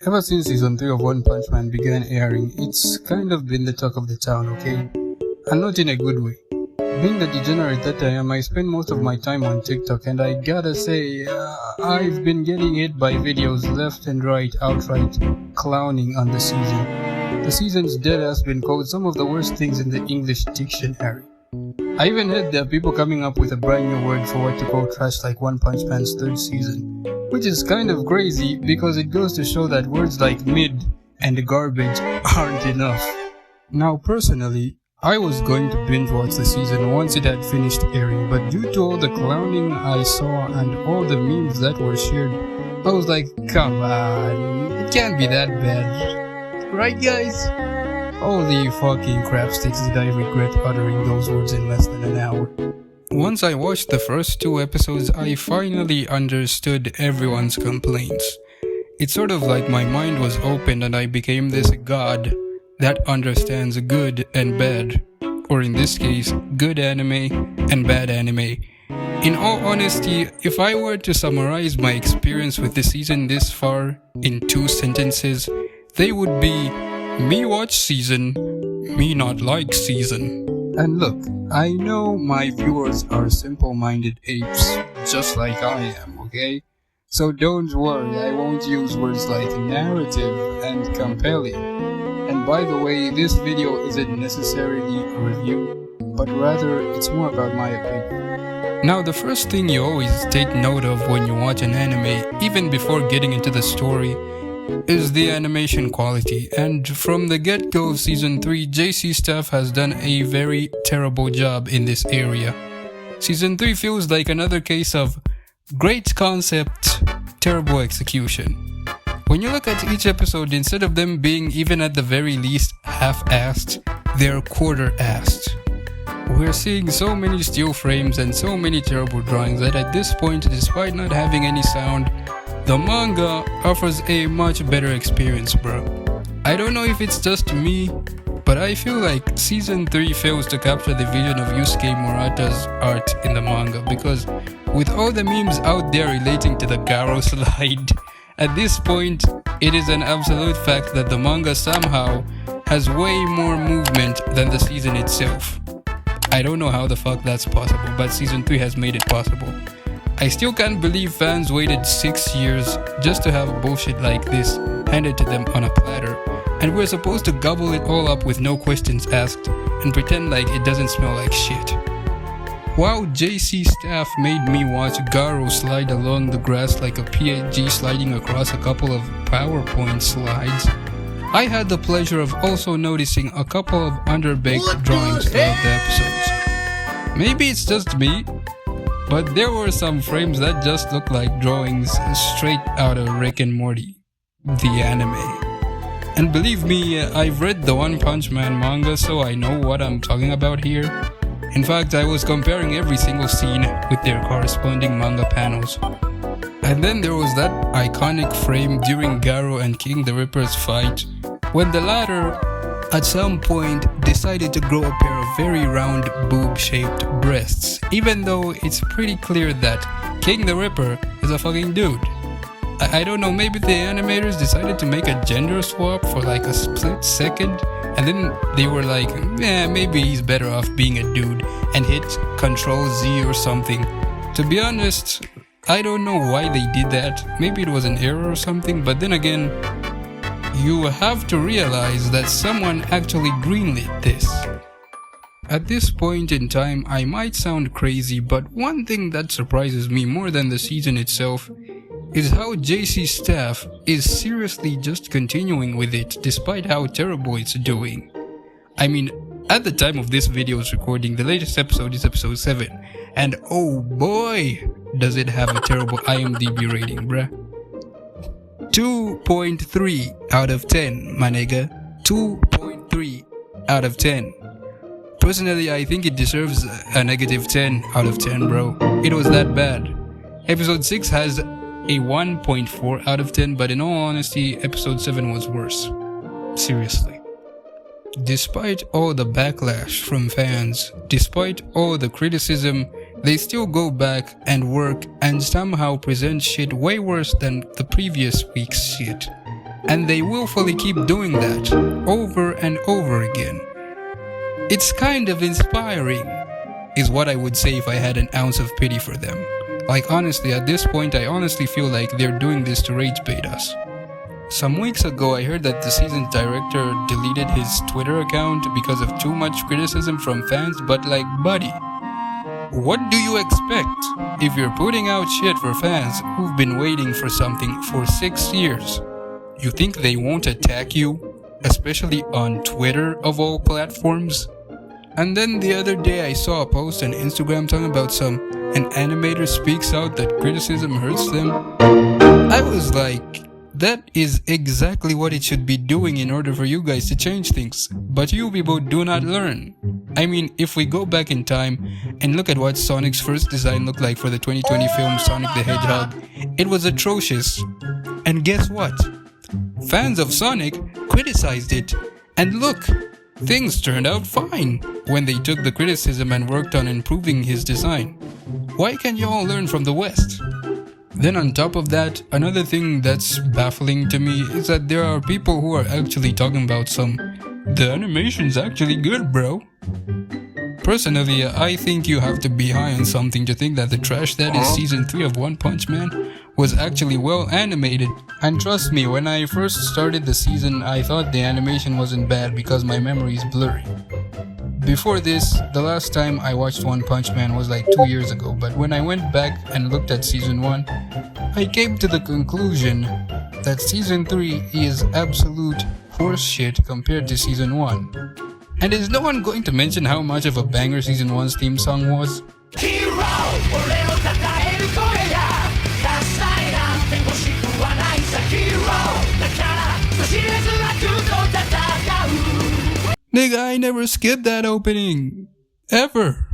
Ever since season 3 of One Punch Man began airing, it's kind of been the talk of the town, okay? And not in a good way. Being the degenerate that I am, I spend most of my time on TikTok, and I gotta say, I've been getting hit by videos left and right outright clowning on the season. The season's deadass been called some of the worst things in the English dictionary. I even heard there are people coming up with a brand new word for what to call trash like One Punch Man's third season, which is kind of crazy because it goes to show that words like mid and garbage aren't enough. Now personally, I was going to binge watch the season once it had finished airing, but due to all the clowning I saw and all the memes that were shared, I was like, come on, it can't be that bad. Right guys? Holy fucking crapsticks, did I regret uttering those words in less than an hour. Once I watched the first 2 episodes, I finally understood everyone's complaints. It's sort of like my mind was opened and I became this god that understands good and bad, or in this case, good anime and bad anime. In all honesty, if I were to summarize my experience with the season this far in 2 sentences, they would be me watch season, me not like season. And look, I know my viewers are simple-minded apes, just like I am, okay? So don't worry, I won't use words like narrative and compelling. And by the way, this video isn't necessarily a review, but rather it's more about my opinion. Now the first thing you always take note of when you watch an anime, even before getting into the story, is the animation quality, and from the get-go of season 3, JC staff has done a very terrible job in this area. Season 3 feels like another case of great concept, terrible execution. When you look at each episode, instead of them being even at the very least half-assed, they're quarter-assed. We're seeing so many still frames and so many terrible drawings that at this point, despite not having any sound, the manga offers a much better experience, bro. I don't know if it's just me, but I feel like season 3 fails to capture the vision of Yusuke Murata's art in the manga, because with all the memes out there relating to the Garo slide, at this point, it is an absolute fact that the manga somehow has way more movement than the season itself. I don't know how the fuck that's possible, but season 3 has made it possible. I still can't believe fans waited 6 years just to have bullshit like this handed to them on a platter, and we're supposed to gobble it all up with no questions asked and pretend like it doesn't smell like shit. While JC staff made me watch Garo slide along the grass like a PNG sliding across a couple of PowerPoint slides, I had the pleasure of also noticing a couple of underbaked drawings throughout the episodes. Maybe it's just me, but there were some frames that just looked like drawings straight out of Rick and Morty, the anime. And believe me, I've read the One Punch Man manga, so I know what I'm talking about here. In fact, I was comparing every single scene with their corresponding manga panels. And then there was that iconic frame during Garo and King the Ripper's fight, when the latter, at some point, decided to grow a pair of very round boob-shaped breasts, even though it's pretty clear that King the Ripper is a fucking dude. I don't know, maybe the animators decided to make a gender swap for like a split second, and then they were like, maybe he's better off being a dude, and hit Control Z or something. To be honest, I don't know why they did that. Maybe it was an error or something, but then again, you have to realize that someone actually greenlit this. At this point in time, I might sound crazy, but one thing that surprises me more than the season itself is how JC staff is seriously just continuing with it despite how terrible it's doing. I mean, at the time of this video's recording, the latest episode is episode 7, and oh boy, does it have a terrible IMDb rating, bruh. 2.3 out of 10, my nigga. 2.3 out of 10. Personally, I think it deserves a negative 10 out of 10, bro. It was that bad. Episode 6 has a 1.4 out of 10, but in all honesty, episode 7 was worse. Seriously. Despite all the backlash from fans, despite all the criticism, they still go back and work and somehow present shit way worse than the previous week's shit. And they willfully keep doing that over and over again. It's kind of inspiring, is what I would say if I had an ounce of pity for them. Like honestly, at this point I honestly feel like they're doing this to rage bait us. Some weeks ago I heard that the season's director deleted his Twitter account because of too much criticism from fans, but like buddy, what do you expect if you're putting out shit for fans who've been waiting for something for 6 years? You think they won't attack you? Especially on Twitter of all platforms? And then the other day I saw a post on Instagram talking about an animator speaks out that criticism hurts them. I was like, that is exactly what it should be doing in order for you guys to change things. But you people do not learn. I mean, if we go back in time and look at what Sonic's first design looked like for the 2020 film Sonic the Hedgehog, it was atrocious. And guess what? Fans of Sonic criticized it. And look, things turned out fine when they took the criticism and worked on improving his design. Why can't you all learn from the West? Then on top of that, another thing that's baffling to me is that there are people who are actually talking about the animation's actually good, bro. Personally, I think you have to be high on something to think that the trash that is season 3 of One Punch Man was actually well animated. And trust me, when I first started the season, I thought the animation wasn't bad because my memory is blurry. Before this, the last time I watched One Punch Man was like 2 years ago, but when I went back and looked at season 1, I came to the conclusion that season 3 is absolute horseshit compared to season 1. And is no one going to mention how much of a banger season 1's theme song was? Nigga, I never skipped that opening. Ever.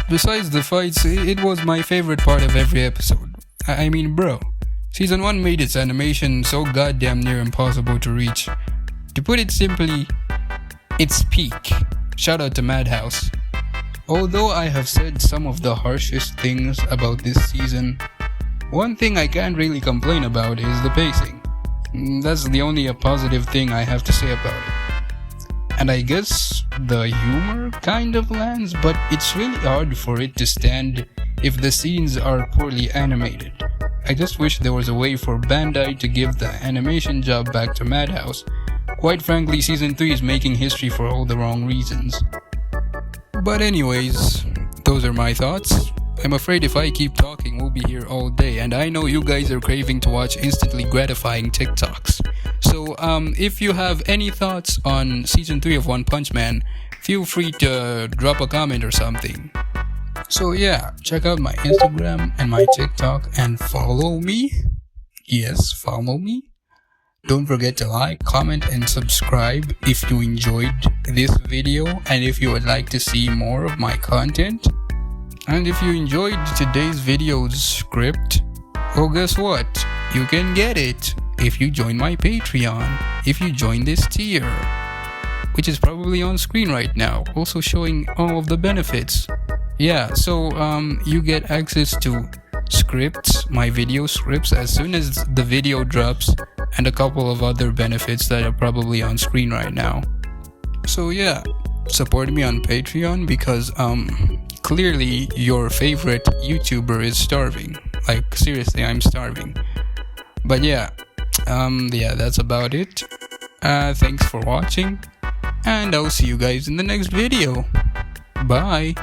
Besides the fights, it was my favorite part of every episode. I mean, bro, season 1 made its animation so goddamn near impossible to reach. To put it simply, it's peak. Shout out to Madhouse. Although I have said some of the harshest things about this season, one thing I can't really complain about is the pacing. That's the only positive thing I have to say about it. And I guess the humor kind of lands, but it's really hard for it to stand if the scenes are poorly animated. I just wish there was a way for Bandai to give the animation job back to Madhouse. Quite frankly, season 3 is making history for all the wrong reasons. But anyways, those are my thoughts. I'm afraid if I keep talking, we'll be here all day, and I know you guys are craving to watch instantly gratifying TikToks. So, if you have any thoughts on season 3 of One Punch Man, feel free to drop a comment or something. So yeah, check out my Instagram and my TikTok and follow me. Yes, follow me. Don't forget to like, comment, and subscribe if you enjoyed this video and if you would like to see more of my content. And if you enjoyed today's video's script, well, guess what? You can get it if you join my Patreon, if you join this tier, which is probably on screen right now, also showing all of the benefits. Yeah, so you get access to scripts, my video scripts, as soon as the video drops, and a couple of other benefits that are probably on screen right now. So yeah, support me on Patreon because clearly your favorite YouTuber is starving. Like seriously, I'm starving. But yeah, that's about it. Thanks for watching, and I'll see you guys in the next video. Bye.